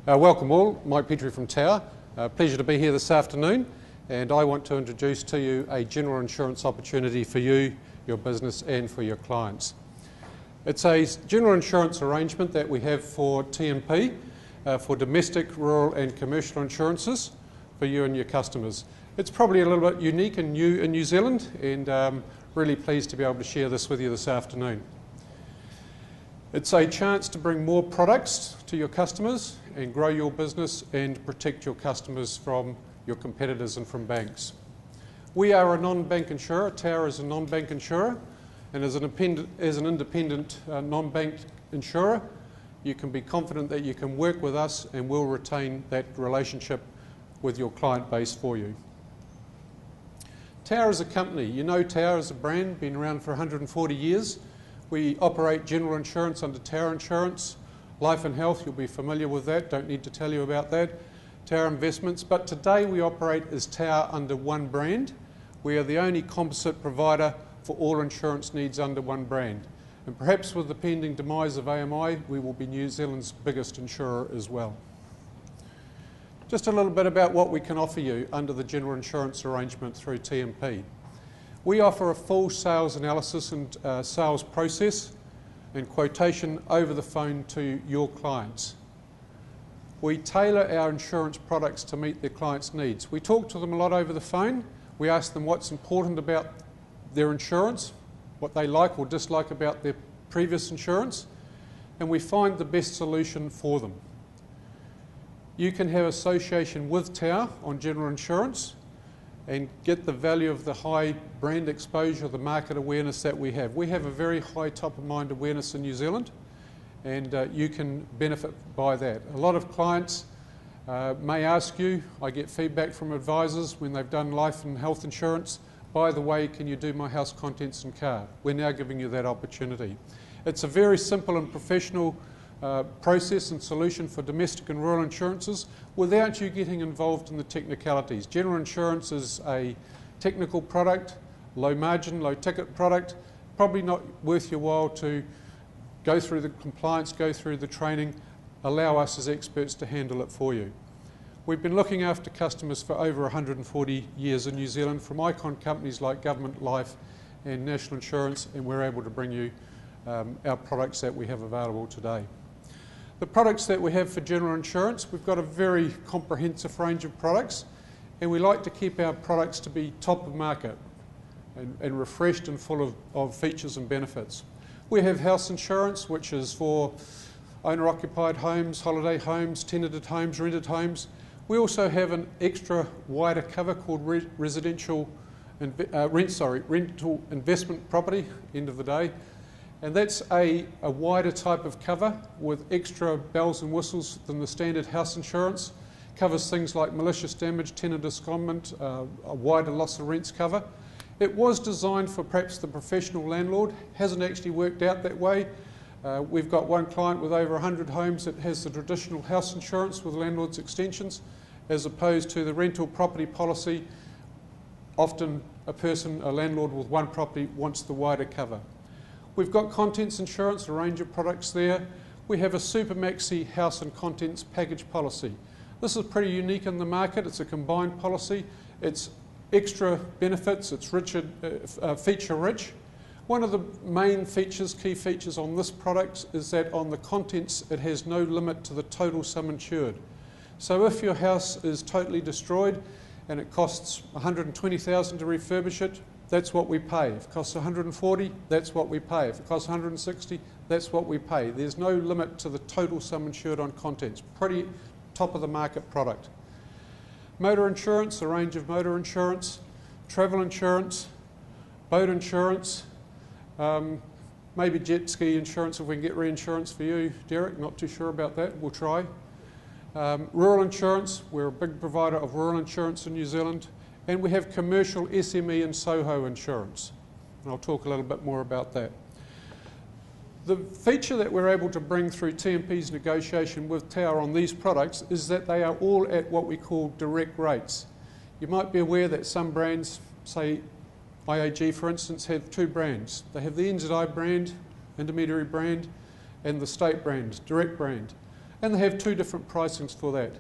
Welcome all, Mike Petrie from Tower. Pleasure to be here this afternoon, and I want to introduce to you a general insurance opportunity for you, your business and for your clients. It's a general insurance arrangement that we have for TNP, for domestic, rural and commercial insurances for you and your customers. It's probably a little bit unique and new in New Zealand, and really pleased to be able to share this with you this afternoon. It's a chance to bring more products to your customers and grow your business and protect your customers from your competitors and from banks. We are a non-bank insurer. Tower is a non-bank insurer, and as an independent non-bank insurer, you can be confident that you can work with us and we'll retain that relationship with your client base for you. Tower is a company. You know Tower is a brand, been around for 140 years. We operate general insurance under Tower Insurance. Life and health, you'll be familiar with that, don't need to tell you about that. Tower Investments, but today we operate as Tower under one brand. We are the only composite provider for all insurance needs under one brand. And perhaps with the pending demise of AMI, we will be New Zealand's biggest insurer as well. Just a little bit about what we can offer you under the general insurance arrangement through TNP. We offer a full sales analysis and sales process and quotation over the phone to your clients. We tailor our insurance products to meet their clients' needs. We talk to them a lot over the phone. We ask them what's important about their insurance, what they like or dislike about their previous insurance, and we find the best solution for them. You can have association with Tower on general insurance and get the value of the high brand exposure, the market awareness that we have. We have a very high top-of-mind awareness in New Zealand, and you can benefit by that. A lot of clients may ask you, I get feedback from advisors when they've done life and health insurance, by the way, can you do my house contents and car? We're now giving you that opportunity. It's a very simple and professional process and solution for domestic and rural insurances without you getting involved in the technicalities. General insurance is a technical product, low margin, low ticket product, probably not worth your while to go through the compliance, go through the training, allow us as experts to handle it for you. We've been looking after customers for over 140 years in New Zealand from icon companies like Government Life and National Insurance, and we're able to bring you our products that we have available today. The products that we have for general insurance, we've got a very comprehensive range of products, and we like to keep our products to be top of market and refreshed and full of features and benefits. We have house insurance, which is for owner-occupied homes, holiday homes, tenanted homes, rented homes. We also have an extra wider cover called rental investment property, end of the day. And that's a wider type of cover with extra bells and whistles than the standard house insurance. Covers things like malicious damage, tenant abscondment, a wider loss of rents cover. It was designed for perhaps the professional landlord, hasn't actually worked out that way. We've got one client with over 100 homes that has the traditional house insurance with landlord's extensions, as opposed to the rental property policy. Often a landlord with one property wants the wider cover. We've got contents insurance, a range of products there. We have a super maxi house and contents package policy. This is pretty unique in the market. It's a combined policy. It's extra benefits. It's feature rich. One of the main features, key features on this product is that on the contents it has no limit to the total sum insured. So if your house is totally destroyed and it costs $120,000 to refurbish it, that's what we pay. If it costs $140,000, that's what we pay. If it costs $160,000, that's what we pay. There's no limit to the total sum insured on contents. Pretty top of the market product. Motor insurance, a range of motor insurance, travel insurance, boat insurance, maybe jet ski insurance if we can get reinsurance for you, Derek. Not too sure about that. We'll try. Rural insurance, we're a big provider of rural insurance in New Zealand. And we have commercial SME and SOHO insurance. And I'll talk a little bit more about that. The feature that we're able to bring through TNP's negotiation with Tower on these products is that they are all at what we call direct rates. You might be aware that some brands, say IAG for instance, have two brands. They have the NZI brand, intermediary brand, and the state brand, direct brand. And they have two different pricings for that.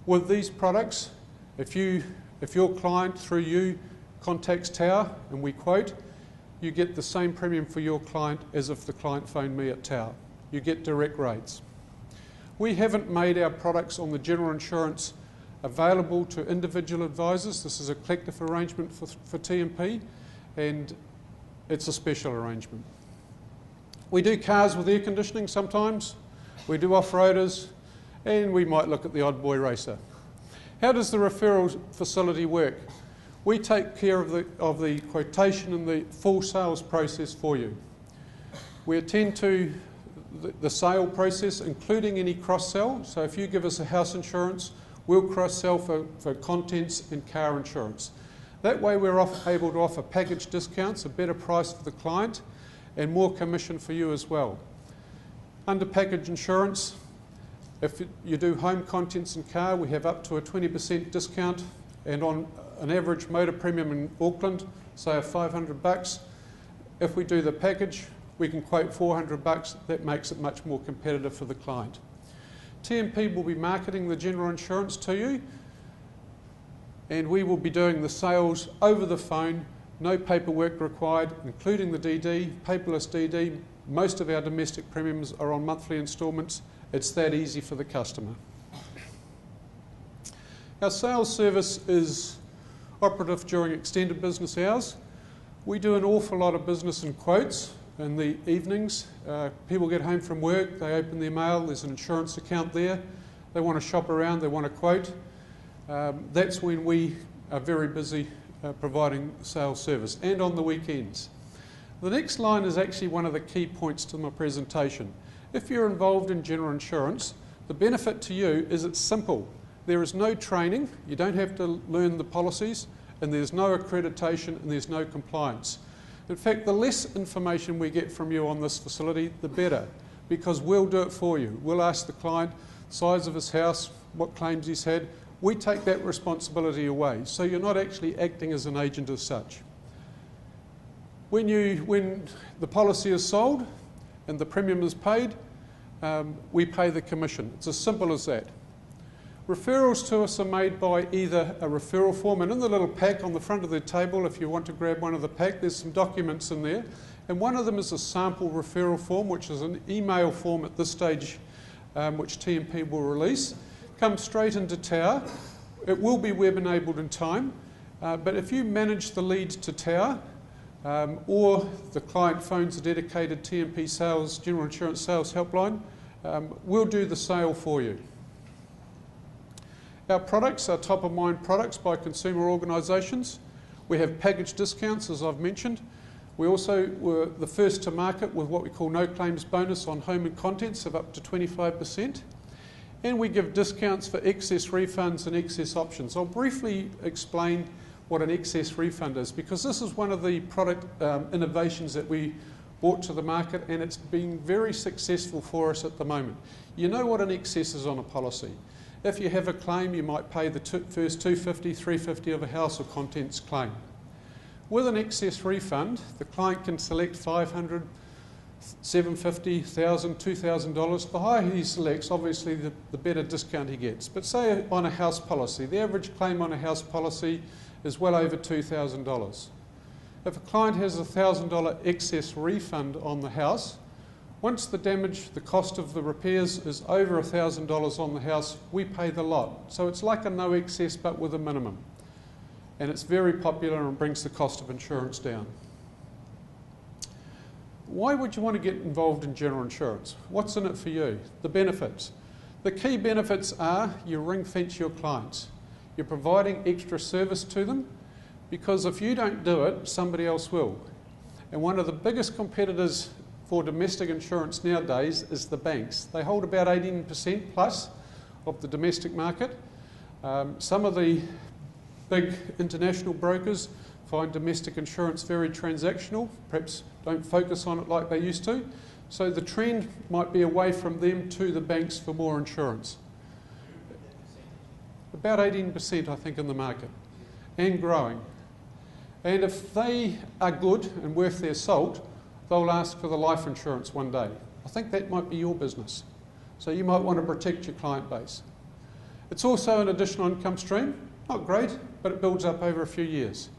With these products, if your client through you contacts Tower and we quote, you get the same premium for your client as if the client phoned me at Tower. You get direct rates. We haven't made our products on the general insurance available to individual advisors. This is a collective arrangement for TNP, and it's a special arrangement. We do cars with air conditioning sometimes, we do off-roaders, and we might look at the odd boy racer. How does the referral facility work? We take care of the quotation and the full sales process for you. We attend to the sale process, including any cross-sell. So if you give us a house insurance, we'll cross-sell for contents and car insurance. That way we're able to offer package discounts, a better price for the client, and more commission for you as well. Under package insurance, if you do home contents and car, we have up to a 20% discount, and on an average motor premium in Auckland, say of $500, if we do the package, we can quote $400. That makes it much more competitive for the client. TNP will be marketing the general insurance to you, and we will be doing the sales over the phone, no paperwork required, including the DD, paperless DD. Most of our domestic premiums are on monthly instalments. It's that easy for the customer. Our sales service is operative during extended business hours. We do an awful lot of business and quotes in the evenings. People get home from work, they open their mail, there's an insurance account there, they want to shop around, they want to quote. That's when we are very busy providing sales service, and on the weekends. The next line is actually one of the key points to my presentation. If you're involved in general insurance, the benefit to you is it's simple. There is no training, you don't have to learn the policies, and there's no accreditation and there's no compliance. In fact, the less information we get from you on this facility, the better, because we'll do it for you. We'll ask the client size of his house, what claims he's had. We take that responsibility away, so you're not actually acting as an agent as such. When the policy is sold and the premium is paid, we pay the commission. It's as simple as that. Referrals to us are made by either a referral form, and in the little pack on the front of the table, if you want to grab one of the pack, there's some documents in there, and one of them is a sample referral form, which is an email form at this stage, which TNP will release. Comes straight into Tower. It will be web-enabled in time, but if you manage the lead to Tower, or the client phones a dedicated TNP sales, general insurance sales helpline, we'll do the sale for you. Our products are top-of-mind products by consumer organisations. We have package discounts, as I've mentioned. We also were the first to market with what we call no claims bonus on home and contents of up to 25%. And we give discounts for excess refunds and excess options. I'll briefly explain what an excess refund is, because this is one of the product innovations that we brought to the market, and it's been very successful for us at the moment. You know what an excess is on a policy. If you have a claim, you might pay the first $250, $350 of a house or contents claim. With an excess refund, the client can select $500, $750, $1,000, $2,000. The higher he selects, obviously, the better discount he gets. But say on a house policy, the average claim on a house policy is well over $2,000. If a client has a $1,000 excess refund on the house, once the damage, the cost of the repairs is over $1,000 on the house, we pay the lot. So it's like a no excess but with a minimum. And it's very popular and brings the cost of insurance down. Why would you want to get involved in general insurance? What's in it for you? The benefits. The key benefits are you ring-fence your clients. You're providing extra service to them, because if you don't do it, somebody else will. And one of the biggest competitors for domestic insurance nowadays is the banks. They hold about 18% plus of the domestic market. Some of the big international brokers find domestic insurance very transactional, perhaps don't focus on it like they used to. So the trend might be away from them to the banks for more insurance. About 18%, I think, in the market, and growing. And if they are good and worth their salt, they'll ask for the life insurance one day. I think that might be your business. So you might want to protect your client base. It's also an additional income stream. Not great, but it builds up over a few years.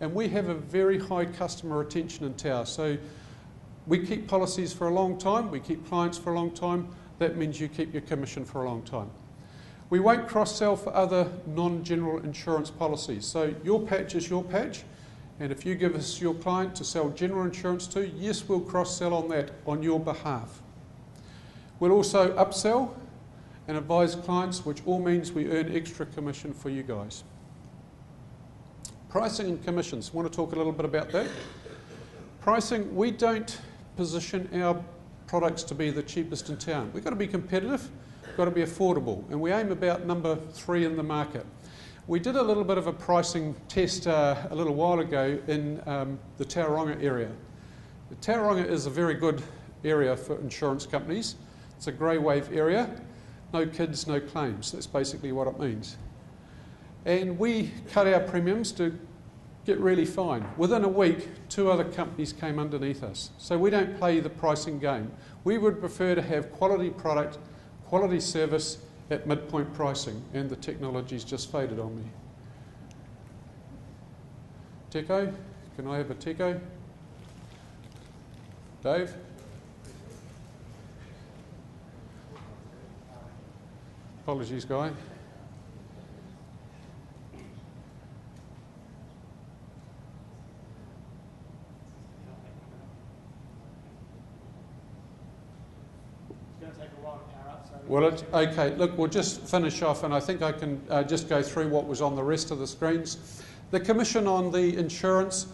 And we have a very high customer retention in Tower. So we keep policies for a long time, we keep clients for a long time. That means you keep your commission for a long time. We won't cross-sell for other non-general insurance policies. So your patch is your patch, and if you give us your client to sell general insurance to, yes, we'll cross-sell on that on your behalf. We'll also upsell and advise clients, which all means we earn extra commission for you guys. Pricing and commissions. I want to talk a little bit about that. Pricing, we don't position our products to be the cheapest in town. We've got to be competitive, we've got to be affordable, and we aim about number 3 in the market. We did a little bit of a pricing test a little while ago in the Tauranga area. The Tauranga is a very good area for insurance companies. It's a grey wave area. No kids, no claims. That's basically what it means. And we cut our premiums to get really fine. Within a week, 2 other companies came underneath us. So we don't play the pricing game. We would prefer to have quality product, quality service at midpoint pricing, and the technology's just faded on me. Teco, can I have a Teco? Dave? Apologies, Guy. Well, it's okay. Look, we'll just finish off, and I think I can just go through what was on the rest of the screens. The commission on the insurance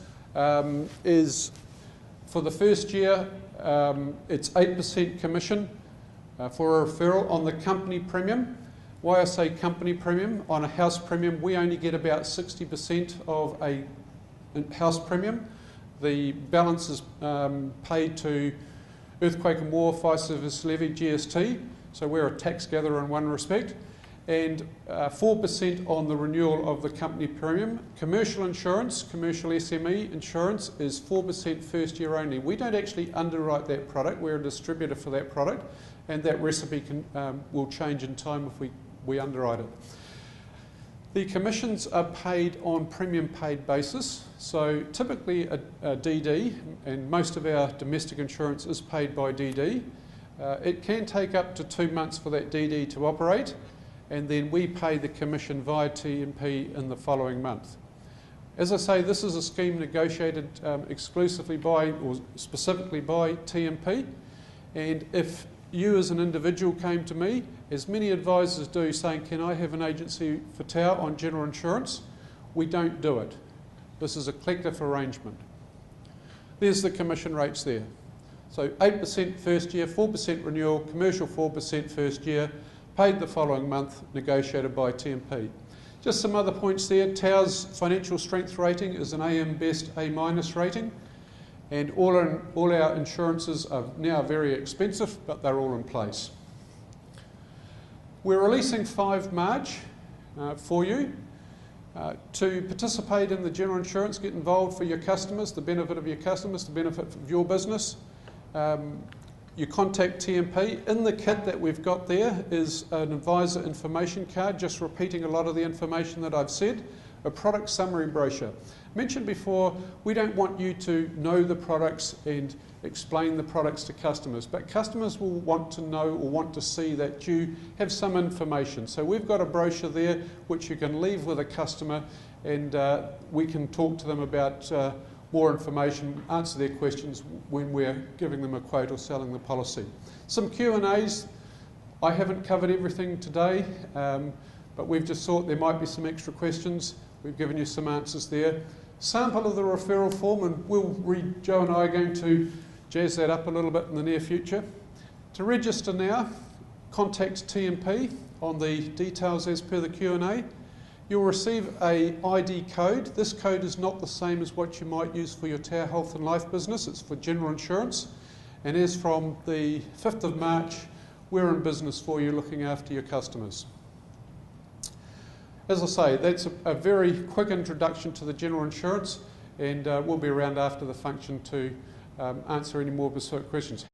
is, for the first year, it's 8% commission for a referral on the company premium. Why I say company premium, on a house premium, we only get about 60% of a house premium. The balance is paid to Earthquake and War, Fire Service Levy, GST. So we're a tax gatherer in one respect, and 4% on the renewal of the company premium. Commercial insurance, commercial SME insurance is 4% first year only. We don't actually underwrite that product, we're a distributor for that product, and that recipe will change in time if we underwrite it. The commissions are paid on premium paid basis, so typically a DD, and most of our domestic insurance is paid by DD. It can take up to 2 months for that DD to operate, and then we pay the commission via TNP in the following month. As I say, this is a scheme negotiated exclusively by, or specifically by TNP, and if you as an individual came to me, as many advisors do, saying, can I have an agency for Tower on general insurance? We don't do it. This is a collective arrangement. There's the commission rates there. So 8% first year, 4% renewal, commercial 4% first year, paid the following month, negotiated by TNP. Just some other points there. Tower's financial strength rating is an AM Best A- rating, and all our insurances are now very expensive, but they're all in place. We're releasing 5 March for you. To participate in the general insurance, get involved for your customers, the benefit of your customers, the benefit of your business. You contact TNP. In the kit that we've got there is an advisor information card, just repeating a lot of the information that I've said, a product summary brochure. Mentioned before, we don't want you to know the products and explain the products to customers, but customers will want to know or want to see that you have some information. So we've got a brochure there which you can leave with a customer, and we can talk to them about more information, answer their questions when we're giving them a quote or selling the policy. Some Q&As. I haven't covered everything today, but we've just thought there might be some extra questions. We've given you some answers there. Sample of the referral form, and Joe and I are going to jazz that up a little bit in the near future. To register now, contact TNP on the details as per the Q&A. You'll receive a ID code. This code is not the same as what you might use for your Tower Health and Life business. It's for general insurance. And as from the 5th of March, we're in business for you, looking after your customers. As I say, that's a very quick introduction to the general insurance, and we'll be around after the function to answer any more bespoke questions.